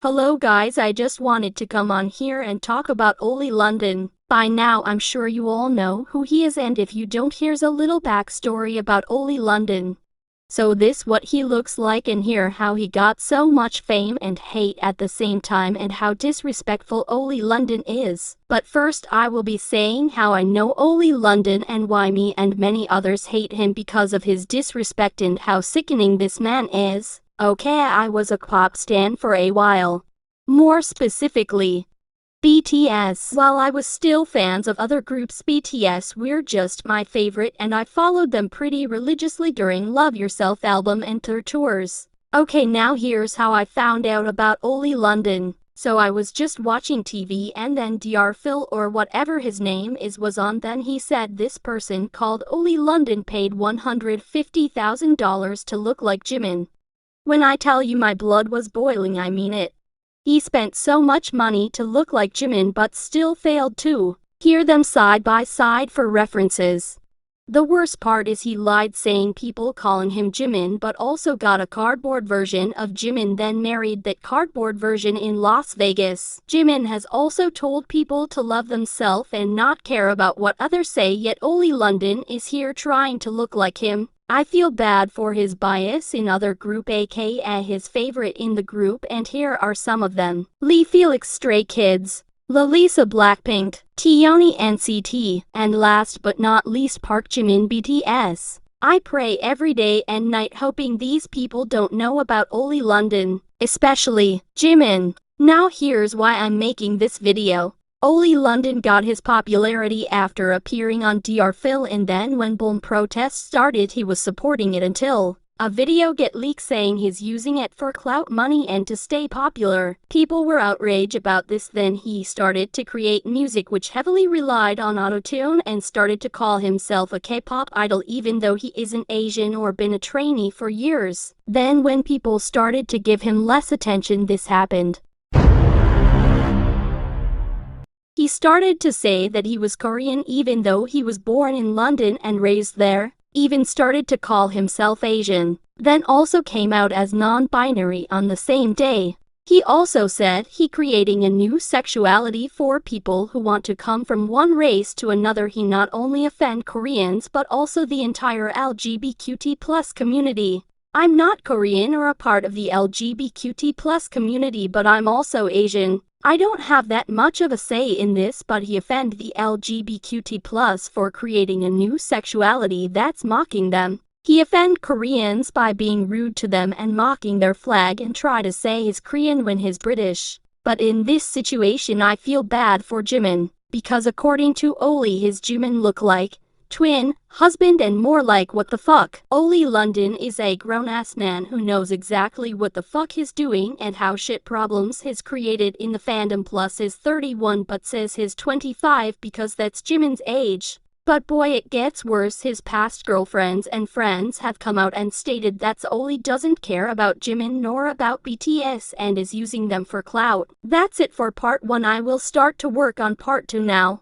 Hello guys, I just wanted to come on here and talk about Oli London. By now I'm sure you all know who he is, and if you don't, here's a little backstory about Oli London. So this what he looks like, and here how he got so much fame and hate at the same time, and how disrespectful Oli London is. But first I will be saying how I know Oli London and why me and many others hate him because of his disrespect and how sickening this man is. Okay, I was a pop stan for a while. More specifically, BTS. While I was still fans of other groups, BTS were just my favorite, and I followed them pretty religiously during Love Yourself album and their tours. Okay, now here's how I found out about Oli London. So I was just watching TV, and then Dr. Phil or whatever his name is was on. Then he said this person called Oli London paid $150,000 to look like Jimin. When I tell you my blood was boiling, I mean it. He spent so much money to look like Jimin but still failed to hear them side by side for references. The worst part is he lied saying people calling him Jimin, but also got a cardboard version of Jimin, then married that cardboard version in Las Vegas. Jimin has also told people to love themselves and not care about what others say, yet Oli London is here trying to look like him. I feel bad for his bias in other group, aka his favorite in the group, and here are some of them. Lee Felix Stray Kids, Lalisa Blackpink, Taeyong NCT, and last but not least Park Jimin BTS. I pray every day and night hoping these people don't know about Oli London, especially Jimin. Now here's why I'm making this video. Oli London got his popularity after appearing on Dr. Phil, and then when Boom protests started he was supporting it until a video get leaked saying he's using it for clout, money, and to stay popular. People were outraged about this. Then he started to create music which heavily relied on autotune and started to call himself a K-pop idol even though he isn't Asian or been a trainee for years. Then when people started to give him less attention, this happened. He started to say that he was Korean even though he was born in London and raised there, even started to call himself Asian, then also came out as non-binary on the same day. He also said he creating a new sexuality for people who want to come from one race to another. He not only offend Koreans but also the entire LGBTQ+ community. I'm not Korean or a part of the LGBTQ+ community, but I'm also Asian. I don't have that much of a say in this, but he offended the LGBTQ+ for creating a new sexuality that's mocking them. He offended Koreans by being rude to them and mocking their flag, and try to say he's Korean when he's British. But in this situation I feel bad for Jimin, because according to Oli, his Jimin look like twin, husband, and more like what the fuck. Oli London is a grown-ass man who knows exactly what the fuck he's doing and how shit problems he's created in the fandom, plus is 31 but says he's 25 because that's Jimin's age. But boy, it gets worse. His past girlfriends and friends have come out and stated that Oli doesn't care about Jimin nor about BTS and is using them for clout. That's it for part 1. I will start to work on part 2 now.